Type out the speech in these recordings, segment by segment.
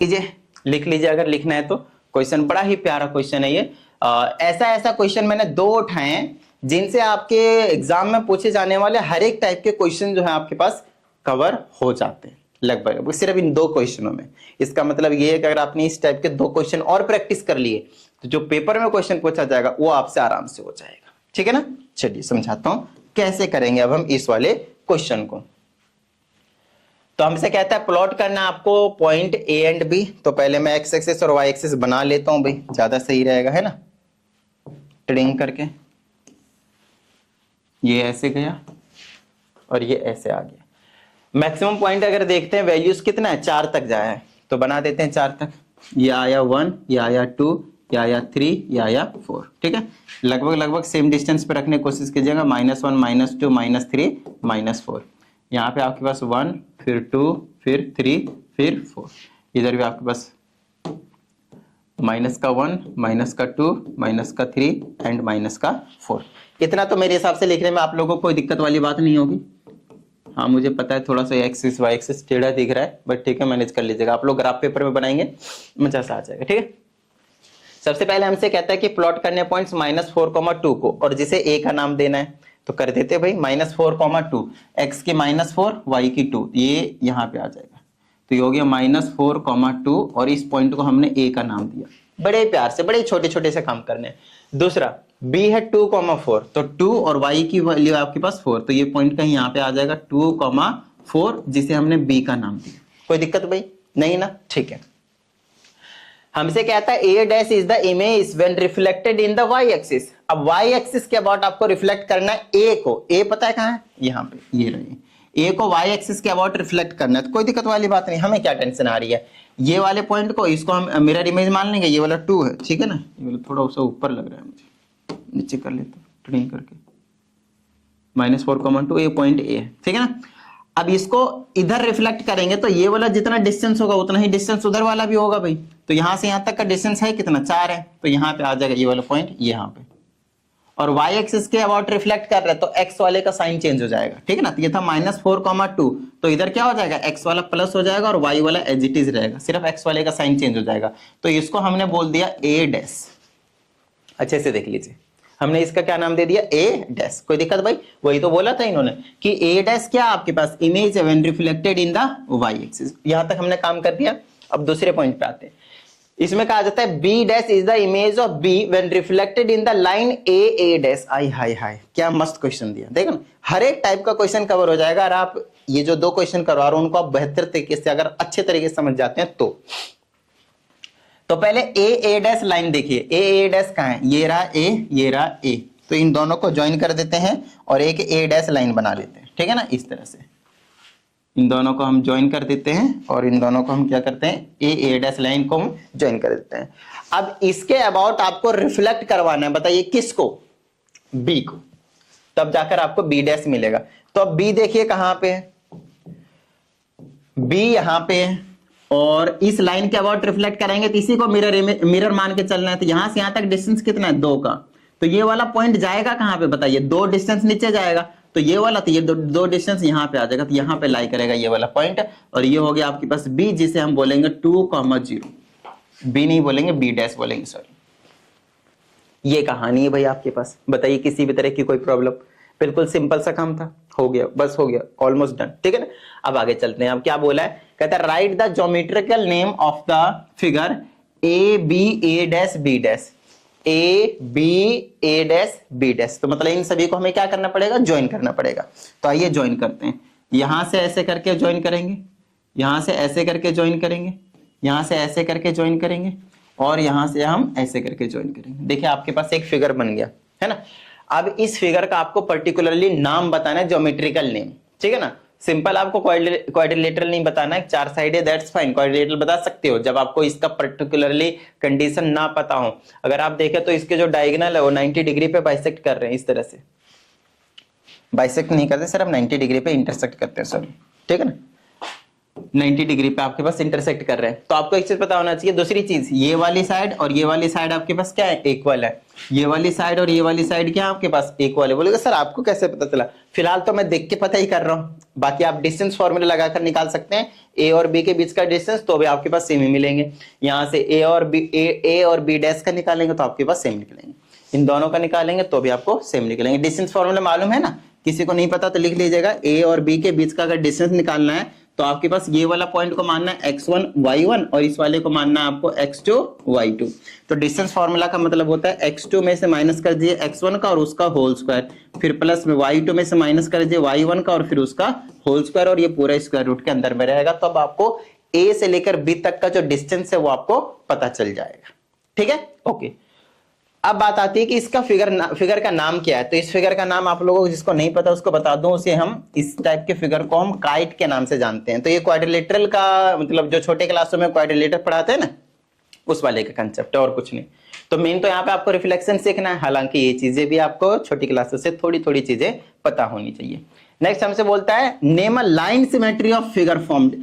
लीजिए, लिख लीजिए अगर लिखना है तो। क्वेश्चन बड़ा ही प्यारा क्वेश्चन है ये। ऐसा क्वेश्चन मैंने 2 उठाए हैं जिनसे आपके एग्जाम में पूछे जाने वाले हर एक टाइप के क्वेश्चन जो है आपके पास कवर हो जाते हैं लगभग, सिर्फ इन 2 क्वेश्चनों में। इसका मतलब ये है कि अगर आपने इस टाइप के 2 क्वेश्चन और प्रैक्टिस कर लिए तो जो पेपर में क्वेश्चन पूछा जाएगा वो आपसे आराम से हो जाएगा। ठीक है ना। चलिए समझाता हूं कैसे करेंगे अब हम इस वाले क्वेश्चन को। तो हमसे कहता है प्लॉट करना आपको पॉइंट ए एंड बी। तो पहले मैं एक्स एक्सिस और वाई एक्सिस बना लेता हूं भाई, ज्यादा सही रहेगा, है ना। ट्रिंग करके ये ऐसे गया और ये ऐसे आ गया। मैक्सिमम पॉइंट अगर देखते हैं वैल्यूज कितना है, 4 तक जाया है, तो बना देते हैं 4 तक। ये आया 1, ये आया 2, ये आया 3, ये आया 4। ठीक है, लगभग सेम डिस्टेंस पे रखने की कोशिश कीजिएगा। -1, -2, -3, -4। यहाँ पे आपके पास 1, फिर 2, फिर 3, फिर 4। इधर भी आपके पास -1, -2, -3 एंड -4। इतना तो मेरे हिसाब से लिखने में आप लोगों को कोई दिक्कत वाली बात नहीं होगी। हाँ मुझे पता है थोड़ा सा एक्सिस वाई एक्सिस टेढ़ा दिख रहा है, बट ठीक है मैनेज कर लीजिएगा। आप लोग ग्राफ पेपर में बनाएंगे मजा सा आ जाएगा। ठीक है, सबसे पहले हमसे कहता है कि प्लॉट करने पॉइंट्स -4, 2 को, और जिसे ए का नाम देना है तो कर देते भाई। -4, 2, एक्स की -4, वाई की 2, ये यहाँ पे आ जाएगा। तो ये हो गया -4, 2, और इस पॉइंट को हमने ए का नाम दिया। बड़े प्यार से, बड़े छोटे छोटे से काम करने हैं। दूसरा बी है 2, 4, तो 2 और वाई की वैल्यू आपके पास 4, तो ये पॉइंट कहीं यहाँ पे आ जाएगा 2, 4, जिसे हमने बी का नाम दिया। कोई दिक्कत भाई नहीं ना। ठीक है, हमसे कहता है A dash is the image when reflected in the Y axis. अब वाई एक्सिस के अबाउट आपको रिफ्लेक्ट करना है ए को। ए पता है कहां है, यहाँ पे, ये रही। ए को वाई एक्सिस के अबाउट रिफ्लेक्ट करना है, तो कोई दिक्कत वाली बात नहीं। हमें क्या टेंशन आ रही है, ये वाले पॉइंट को, इसको हम मिरर इमेज मान लेंगे। ये वाला 2 है, ठीक है ना। ये वाला थोड़ा सा ऊपर लग रहा है मुझे, नीचे कर लेता हूं ट्रिम करके। -4, 2, ये पॉइंट ए है, ठीक है ना। अब इसको इधर रिफ्लेक्ट करेंगे तो ये वाला जितना डिस्टेंस होगा उतना ही डिस्टेंस उधर वाला भी होगा भाई। तो यहां से यहां तक का डिस्टेंस है कितना, 4 है। तो यहां पे आ जाएगा ये वाला पॉइंट यहाँ पे। और y एक्सिस के अबाउट रिफ्लेक्ट कर रहे हैं तो x वाले का साइन चेंज हो जाएगा। ठीक है ना। तो ये था -4, 2, तो इधर क्या हो जाएगा, x वाला प्लस हो जाएगा और y वाला एज इट इज रहेगा, सिर्फ x वाले का साइन चेंज हो जाएगा। तो इसको हमने बोल दिया a डैश। अच्छे से देख लीजिए, हमने इसका क्या नाम दे दिया, ए डैश। कोई दिक्कत भाई, वही तो बोला था इन्होंने कि ए डैश क्या आपके पास इमेज है when reflected in the Y axis. यहां तक हमने काम कर दिया। अब दूसरे पॉइंट पे आते हैं। इसमें कहा जाता है B dash is the image of B when reflected in the line A dash. आई हाय हाय, क्या मस्त क्वेश्चन दिया। देखो ना, हर एक टाइप का क्वेश्चन कवर हो जाएगा। और आप ये जो 2 क्वेश्चन करवा रहे हो उनको आप बेहतर तरीके से अगर अच्छे तरीके से समझ जाते हैं तो पहले ए डैश लाइन देखिए। ए डैश कहां है, ये रहा ए, ये रहा ए। तो इन दोनों को ज्वाइन कर देते हैं और एक ए डैश लाइन बना लेते हैं। ठीक है ना, इस तरह से इन दोनों को हम ज्वाइन कर देते हैं और इन दोनों को हम क्या करते हैं, ए डैश लाइन को हम ज्वाइन कर देते हैं। अब इसके अबाउट आपको रिफ्लेक्ट करवाना है, बताइए किसको, बी को, तब जाकर आपको बी डैश मिलेगा। तो अब बी देखिए कहां पे है, बी यहां पे है और इस लाइन के अबाउट रिफ्लेक्ट करेंगे तो इसी को मिरर मान के चलना है। तो यहां से यहां तक डिस्टेंस कितना है, 2 का। तो ये वाला पॉइंट जाएगा कहां पे, बताइए, 2 डिस्टेंस नीचे जाएगा। तो ये वाला, तो ये दो डिस्टेंस यहां पे आ जाएगा। तो यहां पे लाई करेगा ये वाला पॉइंट। और ये हो गया आपके पास बी, जिसे हम बोलेंगे 2, 0। बी नहीं बोलेंगे, बी डैश बोलेंगे, सॉरी। ये कहानी है भाई आपके पास। बताइए किसी भी तरह की कोई प्रॉब्लम, बिल्कुल सिंपल सा काम था, हो गया, बस हो गया, ऑलमोस्ट डन। ठीक है ना। अब आगे चलते हैं। अब क्या बोला है, कहता है write the geometrical name of the figure A B A dash B dash. A B A dash B dash, तो मतलब इन सभी को हमें क्या करना पड़ेगा, ज्वाइन करना पड़ेगा। तो आइए ज्वाइन करते हैं। यहां से ऐसे करके ज्वाइन करेंगे, यहां से ऐसे करके ज्वाइन करेंगे, यहां से ऐसे करके ज्वाइन करेंगे और यहां से हम ऐसे करके ज्वाइन करेंगे। देखिए आपके पास एक फिगर बन गया है ना। अब इस फिगर का आपको पर्टिकुलरली नाम बताना है, ज्योमेट्रिकल नेम। ठीक है ना। सिंपल आपको क्वाड्रिलेटरल नहीं बताना है, 4 साइड है, दैट्स फाइन। क्वाड्रिलेटरल बता सकते हो जब आपको इसका पर्टिकुलरली कंडीशन ना पता हो। अगर आप देखें तो इसके जो डायगोनल है वो 90 डिग्री पे बाइसेक्ट कर रहे हैं, इस तरह से बाइसेक्ट नहीं करते, सिर्फ 90 डिग्री पे इंटरसेक्ट करते हैं, सॉरी। ठीक है ना। 90 डिग्री पे आपके पास इंटरसेक्ट कर रहे हैं। तो आपको एक चीज पता होना चाहिए, दूसरी चीज, ये वाली साइड और ये वाली साइड आपके पास क्या है, इक्वल है। ये वाली साइड और ये वाली साइड क्या है आपके पास, इक्वल है। बोलेगा सर आपको कैसे पता चला? फिलहाल तो मैं देख के पता ही कर रहा हूं, बाकी आप डिस्टेंस फॉर्मूला लगाकर निकाल सकते हैं। ए और बी के बीच का डिस्टेंस तो भी आपके पास सेम ही मिलेंगे। यहां से ए और बी डैश का निकालेंगे तो आपके पास सेम निकलेंगे, इन दोनों का निकालेंगे तो भी आपको सेम निकलेंगे। डिस्टेंस फॉर्मूला मालूम है ना, किसी को नहीं पता तो लिख लीजिएगा। ए और बी के बीच का अगर डिस्टेंस निकालना है तो आपके पास ये वाला पॉइंट को मानना है x1 y1 और इस वाले को मानना है आपको x2 y2। तो डिस्टेंस फार्मूला का मतलब होता है x2 में से माइनस कर दीजिए x1 का और उसका होल स्क्वायर, फिर प्लस में y2 में से माइनस कर दीजिए y1 का और फिर उसका होल स्क्वायर, और ये पूरा स्क्वायर रूट के अंदर में रहेगा। तो अब आपको a से लेकर b तक का जो डिस्टेंस है वो आपको पता चल जाएगा। ठीक है, ओके। अब बात आती है कि इसका फिगर का नाम क्या है। तो इस फिगर का नाम आप लोगों को जिसको नहीं पता उसको बता दूं, उसे हम इस टाइप के फिगर को हम काइट के नाम से जानते हैं। तो ये क्वाड्रिलेटरल का मतलब जो छोटे क्लासों में क्वाड्रिलेटर पढ़ाते हैं ना, उस वाले का कंसेप्ट है और कुछ नहीं। तो मेन तो यहाँ पे आपको रिफ्लेक्शन सीखना है, हालांकि ये चीजें भी आपको छोटी क्लासों से थोड़ी थोड़ी चीजें पता होनी चाहिए। नेक्स्ट हमसे बोलता है name a line symmetry of figure formed.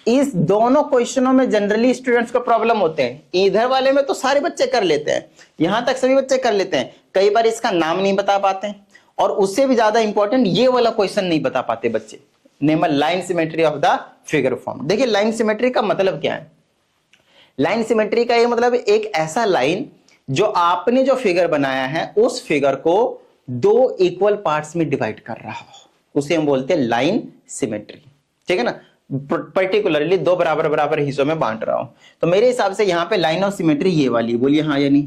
इस दोनों क्वेश्चनों में जनरली स्टूडेंट्स को प्रॉब्लम होते हैं। इधर वाले में तो सारे बच्चे कर लेते हैं, यहां तक सभी बच्चे कर लेते हैं, कई बार इसका नाम नहीं बता पाते हैं, और उससे भी ज्यादा इंपॉर्टेंट ये वाला क्वेश्चन नहीं बता पाते बच्चे। Name a line symmetry of the figure form. देखिए लाइन सिमेट्री का मतलब क्या है। लाइन सिमेट्री का ये मतलब एक ऐसा लाइन जो आपने जो फिगर बनाया है उस फिगर को दो इक्वल पार्ट्स में डिवाइड कर रहा हो, उसे हम बोलते हैं लाइन सिमेट्री। ठीक है ना, पर्टिकुलरली दो बराबर बराबर हिस्सों में बांट रहा हूं। तो मेरे हिसाब से यहाँ पे लाइन ऑफ सिमेट्री ये वाली, बोलिए हाँ या नहीं,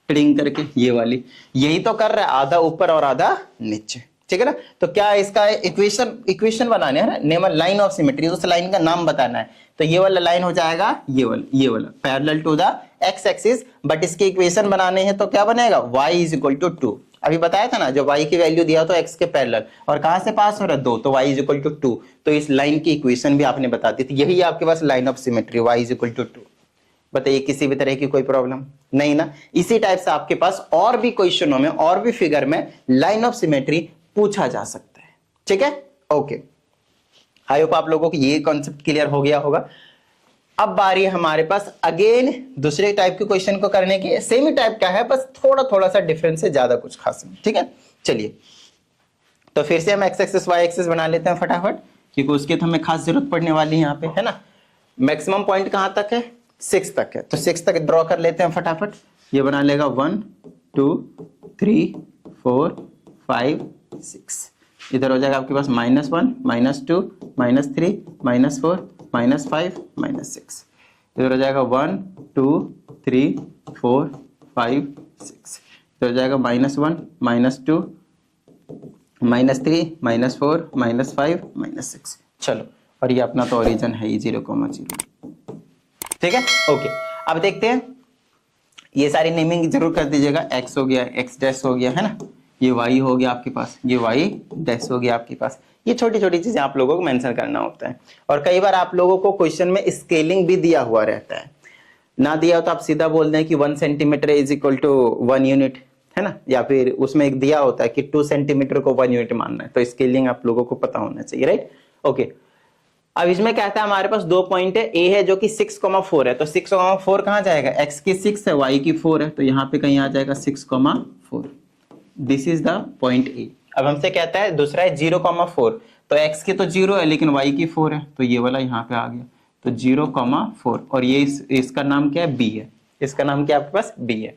ट्रिंग करके ये वाली, यही तो कर रहा है, आधा ऊपर और आधा नीचे। ठीक है ना, तो क्या इसका इक्वेशन बनाने है ना, name a line of symmetry, उस लाइन का नाम बताना है। तो ये वाला लाइन हो जाएगा ये वाला parallel to the X axis, but इसके इक्वेशन बनाने हैं तो क्या बनेगा, y इज इक्वल टू 2। अभी बताया था ना, जो y की वैल्यू दिया तो x के पैरेलल, और कहां से पास हो रहा है 2, तो y इज इक्वल टू 2। तो इस लाइन की इक्वेशन भी आपने बता दी थी, यही आपके पास line of symmetry, y is equal to 2। बताइए किसी भी तरह की कोई प्रॉब्लम नहीं ना। इसी टाइप से आपके पास और भी क्वेश्चनों में और भी फिगर में लाइन ऑफ सिमेट्री पूछा जा सकता है। ठीक है, ओके। आई होप आप लोगों को ये कॉन्सेप्ट क्लियर हो गया होगा। अब बारी है हमारे पास अगेन दूसरे टाइप के क्वेश्चन को करने की। सेम ही टाइप का है, बस थोड़ा सा डिफरेंस है, ज्यादा कुछ खास नहीं। ठीक है, चलिए तो फिर से हम एक्स एक्सिस वाई एक्सिस बना लेते हैं फटाफट, क्योंकि उसकी तो हमें खास जरूरत पड़ने वाली है यहाँ पे, है ना। मैक्सिमम पॉइंट कहां तक है, 6 तक है, तो 6 तक ड्रॉ कर लेते हैं फटाफट। ये बना लेगा 1 2 3 4 5 6। इधर हो जाएगा आपके पास -1 -2 -3 -4 -5 -6। इधर हो जाएगा 1 2 3 4 5 6। इधर हो जाएगा -1 -2 -3 -4 -5 -6। चलो, और ये अपना तो ओरिजिन है ही 0,0। ठीक है, ओके। अब देखते हैं, ये सारी नेमिंग जरूर कर दीजिएगा। x हो गया, x डैश हो गया, है ना, ये y हो गया आपके पास, ये y डैश हो गया आपके पास। ये छोटी छोटी चीजें आप लोगों को मेंशन करना होता है। और कई बार आप लोगों को क्वेश्चन में स्केलिंग भी दिया हुआ रहता है, ना दिया हो तो आप सीधा बोल दें कि 1 centimetre is equal to 1 unit, है ना, या फिर उसमें एक दिया होता है कि 2 सेंटीमीटर को 1 यूनिट मानना है। तो स्केलिंग आप लोगों को पता होना चाहिए, राइट, ओके। अब इसमें कहता है हमारे पास 2 पॉइंट है, ए है जो कि 6,4 है, तो 6,4 कहां जाएगा, x की 6 है, y की 4 है, तो यहाँ पे कहीं आ जाएगा 6,4। This is the point A. अब हमसे कहता है दूसरा है 0,4, तो x की तो 0 है लेकिन y की 4 है, तो ये वाला यहाँ पे आ गया, तो 0,4। और ये इसका नाम क्या है, b है, इसका नाम क्या है आपके पास, b है।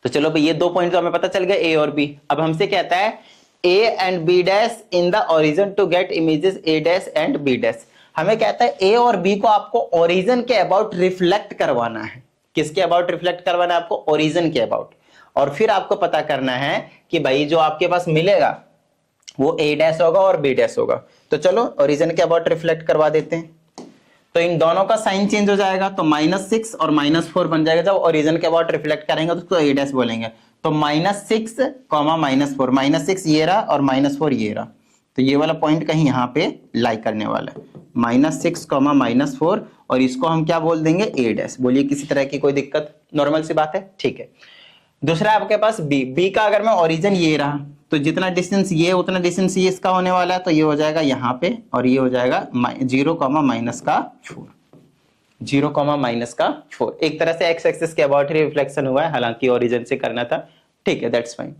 तो चलो भाई, ये 2 पॉइंट तो हमें पता चल गया, a और b। अब हमसे कहता है a and b dash in the origin to get images a dash and b dash. हमें कहता है a और b को आपको ओरिजिन के अबाउट रिफ्लेक्ट करवाना है। किसके अबाउट रिफ्लेक्ट करवाना है आपको, ओरिजिन के अबाउट। और फिर आपको पता करना है कि भाई जो आपके पास मिलेगा वो a डैश होगा और b डैश होगा। तो चलो ओरिजिन के अबाउट रिफ्लेक्ट करवा देते हैं। तो इन दोनों का साइन चेंज हो जाएगा, तो -6 और -4 बन जाएगा। जब ओरिजिन के अबाउट रिफ्लेक्ट करेंगे तो उसको a डैश बोलेंगे। तो -6, -4, -6 ये रहा और -4 ये रहा, तो ये वाला पॉइंट कहीं यहाँ पे लाई करने वाला है, -6, -4, और इसको हम क्या बोल देंगे, a डैश। बोलिए किसी तरह की कोई दिक्कत, नॉर्मल सी बात है, ठीक है। दूसरा आपके पास b का अगर मैं ओरिजिन ये रहा, तो जितना डिस्टेंस ये उतना डिस्टेंस ये इसका होने वाला है, तो ये हो जाएगा यहाँ पे और ये हो जाएगा 0, -4, 0, -4। एक तरह से एक्स एक्सिस के अबाउट ही रिफ्लेक्शन हुआ है, हालांकि ओरिजिन से करना था, ठीक है, दैट्स फाइन,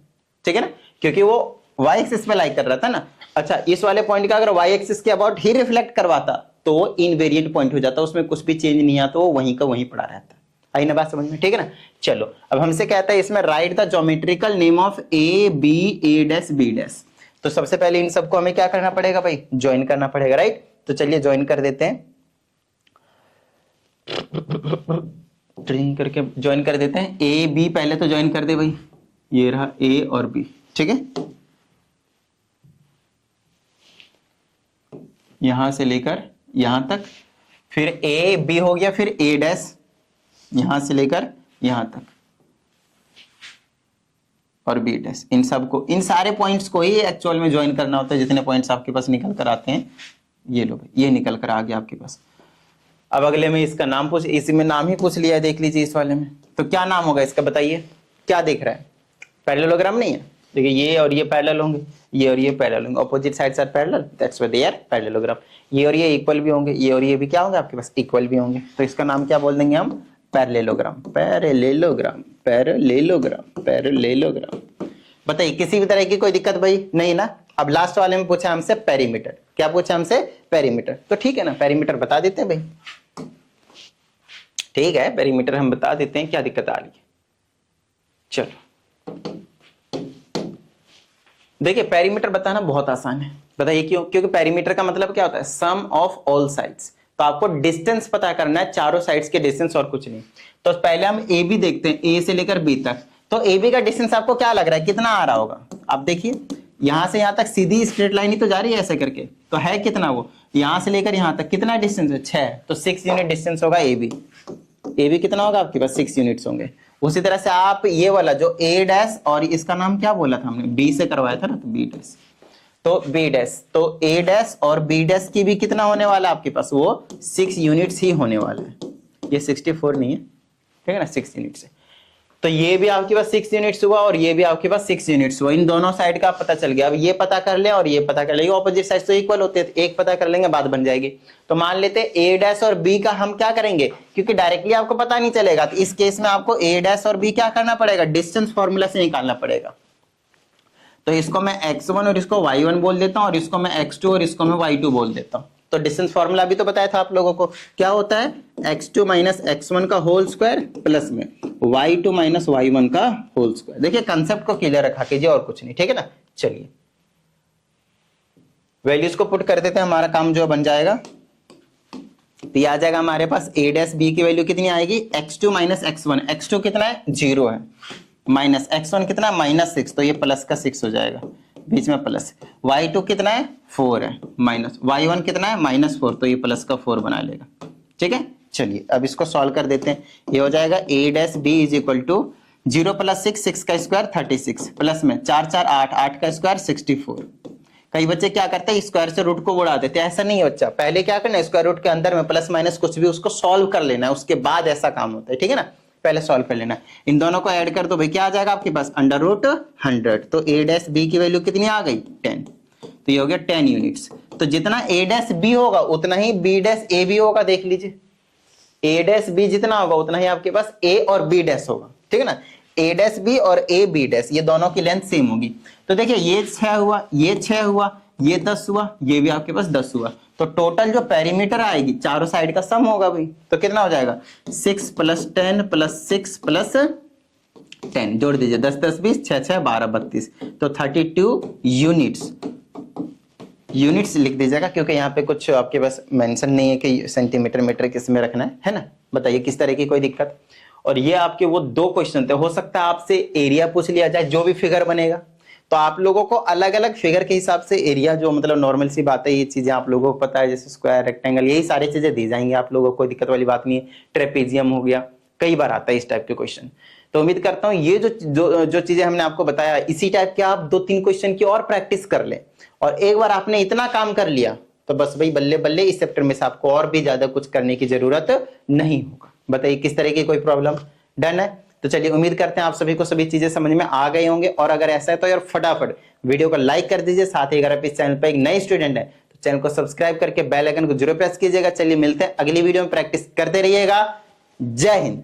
ठीक है ना, क्योंकि वो वाई एक्सिस पे लाइक कर रहा था ना। अच्छा, इस वाले पॉइंट का अगर वाई एक्सिस के अबाउट ही रिफ्लेक्ट करवाता तो वो इनवेरिएंट पॉइंट हो जाता, उसमें कुछ भी चेंज नहीं आता, वो वहीं का वहीं पड़ा रहता। आई ना बात समझ में, ठीक है ना। चलो अब हमसे कहता है इसमें write the geometrical name of A B A dash B dash. तो सबसे पहले इन सबको हमें क्या करना पड़ेगा भाई, ज्वाइन करना पड़ेगा, राइट। तो चलिए ज्वाइन कर देते हैं, ट्रिम करके ज्वाइन कर देते हैं। ए बी पहले तो ज्वाइन कर दे भाई, ये रहा ए और बी, ठीक है, यहां से लेकर यहां तक, फिर ए बी हो गया, फिर ए डैश यहां से लेकर यहां तक और बी डैश। इन सबको, इन सारे पॉइंट्स को ही एक्चुअल में ज्वाइन करना होता है, जितने पॉइंट्स आपके पास निकल कर आते हैं। ये लो भाई, ये निकल कर आ गया आपके पास। अब अगले में इसका नाम पूछ, इसी में नाम ही पूछ लिया है, देख लीजिए इस वाले में। तो क्या नाम होगा इसका बताइए, क्या दिख रहा है, पैरेललोग्राम नहीं है, देखिए ये और ये पैरेलल होंगे, ये और ये पैरेलल होंगे, opposite sides are parallel, that's why they are parallelogram. ये और ये इक्वल भी होंगे, ये और ये भी क्या होंगे आपके पास, इक्वल भी होंगे। तो इसका नाम क्या बोल देंगे हम, पैरेललोग्राम, पैरेललोग्राम, पैरेललोग्राम, पैरेललोग्राम। बताइए किसी भी तरह की कोई दिक्कत भाई नहीं ना। अब लास्ट वाले में पूछा हमसे पेरीमीटर, क्या पूछा हमसे, पेरीमीटर। तो ठीक है ना, पेरीमीटर बता देते हैं भाई, ठीक है, पेरीमीटर हम बता देते हैं, क्या दिक्कत आ रही है। चलो देखिए, पेरीमीटर बताना बहुत आसान है, बताइए क्यों, क्योंकि पेरीमीटर का मतलब क्या होता है, सम ऑफ ऑल साइड्स। तो आपको डिस्टेंस पता करना है, चारों साइड्स के डिस्टेंस और कुछ नहीं। तो पहले हम ए बी देखते हैं, ए से लेकर बी तक। तो ए बी का डिस्टेंस आपको क्या लग रहा है, कितना आ रहा होगा, आप देखिए यहां से यहां तक सीधी स्ट्रेट लाइन ही तो जा रही है ऐसे करके, तो है कितना वो, यहां से लेकर यहां तक कितना डिस्टेंस है, 6, तो 6 यूनिट डिस्टेंस होगा ए बी। ए बी कितना होगा आपके पास, 6 यूनिट्स होंगे। उसी तरह से आप ये वाला जो ए डैश, और इसका नाम क्या बोला था हमने, बी से करवाया था ना, तो बी डैश, तो बी डैश, तो ए डैश और बी डैश की भी कितना होने वाला है आपके पास, वो 6 यूनिट्स ही होने वाला है। ये 64 नहीं है, ठीक है ना, 6 यूनिट्स है। तो ये भी आपके पास 6 यूनिट्स हुआ और ये भी आपके पास 6 यूनिट्स हुआ। इन दोनों साइड का पता चल गया। अब ये पता कर ले और ये पता कर ले, ऑपोजिट साइड तो इक्वल होते हैं, एक पता कर लेंगे, बात बन जाएगी। तो मान लेते हैं ए डैश और बी का हम क्या करेंगे, क्योंकि डायरेक्टली आपको पता नहीं चलेगा, तो इस केस में आपको ए डैश और बी क्या करना पड़ेगा, डिस्टेंस फॉर्मूला से निकालना पड़ेगा। तो इसको मैं x1 और इसको y1 बोल देता हूं, और इसको मैं x2 और इसको मैं y2 बोल देता हूं। तो डिस्टेंस फॉर्मूला भी तो बताया था आप लोगों को, क्या होता है, x2 माइनस x1 का होल स्क्वायर प्लस में y2 माइनस y1 का होल स्क्वायर। देखिए कंसेप्ट को क्लियर रखा कीजिए और कुछ नहीं, ठीक है ना। चलिए वैल्यूज को पुट कर देते हैं, हमारा काम जो बन जाएगा। तो ये आ जाएगा हमारे पास a डैश b की वैल्यू कितनी आएगी, x2 माइनस x1, x2 कितना है, 0 है, माइनस x1 कितना, -6, तो ये प्लस का 6 हो जाएगा, बीच में प्लस। y2 कितना है, 4 है, माइनस y1 कितना है, -4, तो ये प्लस का 4 बना लेगा, ठीक है। चलिए अब इसको सॉल्व कर देते हैं। ये हो जाएगा a dash b is equal to 0 + 6, 6 का स्क्वायर 36, प्लस में 4 4 8, 8 का स्क्वायर 64। कई बच्चे क्या करते हैं, स्क्वायर से रूट को उड़ा देते हैं, ऐसा नहीं है बच्चा। पहले क्या करना है, स्क्वायर रूट के अंदर में प्लस माइनस कुछ भी उसको सॉल्व कर लेना है, उसके बाद ऐसा काम होता है, ठीक है ना। पहले सॉल्व कर लेना। इन दोनों को ऐड कर दो भाई, क्या आ जाएगा आपके पास, √100। तो a डैश b की वैल्यू कितनी आ गई, 10। तो ये हो गया 10 यूनिट्स। तो जितना a डैश b होगा उतना ही b डैश a भी होगा, देख लीजिए, a डैश b जितना होगा उतना ही आपके पास a और b डैश होगा, ठीक है ना। a डैश b और a b डैश, ये दोनों की लेंथ सेम होगी। तो देखिए ये 6 हुआ, ये 6 हुआ, ये 10 हुआ, ये भी आपके पास 10 हुआ। तो टोटल जो पेरीमीटर आएगी चारों साइड का सम होगा भाई, तो कितना हो जाएगा, 6 + 10 + 6 + 10, जोड़ दीजिए, 10 10 20, 6 6 12 32, तो 32 यूनिट्स। यूनिट्स लिख दीजिएगा, क्योंकि यहाँ पे कुछ आपके पास मेंशन नहीं है कि सेंटीमीटर मीटर किस में रखना है ना। बताइए किस तरह की कोई दिक्कत। और ये आपके वो 2 क्वेश्चन थे, हो सकता है आपसे एरिया पूछ लिया जाए, जो भी फिगर बनेगा तो आप लोगों को अलग अलग फिगर के हिसाब से एरिया, जो मतलब नॉर्मल सी बात है, ये चीजें आप लोगों को पता है, जैसे स्क्वायर, रेक्टेंगल, यही सारी चीजें दी जाएंगी आप लोगों को, कोई दिक्कत वाली बात नहीं है। ट्रेपेजियम हो गया, कई बार आता है इस टाइप के क्वेश्चन। तो उम्मीद करता हूं ये जो चीजें हमने आपको बताया, इसी टाइप के आप 2-3 क्वेश्चन की और प्रैक्टिस कर लें। और एक बार आपने इतना काम कर लिया तो बस भाई बल्ले बल्ले, इस चैप्टर में से आपको और भी ज्यादा कुछ करने की जरूरत नहीं होगा। बताइए किस तरह की कोई प्रॉब्लम, डन है। तो चलिए उम्मीद करते हैं आप सभी को सभी चीजें समझ में आ गई होंगे, और अगर ऐसा है तो यार फटाफट वीडियो को लाइक कर दीजिए। साथ ही अगर आप इस चैनल पर एक नए स्टूडेंट है तो चैनल को सब्सक्राइब करके बेल आइकन को जरूर प्रेस कीजिएगा। चलिए मिलते हैं अगली वीडियो में, प्रैक्टिस करते रहिएगा। जय हिंद।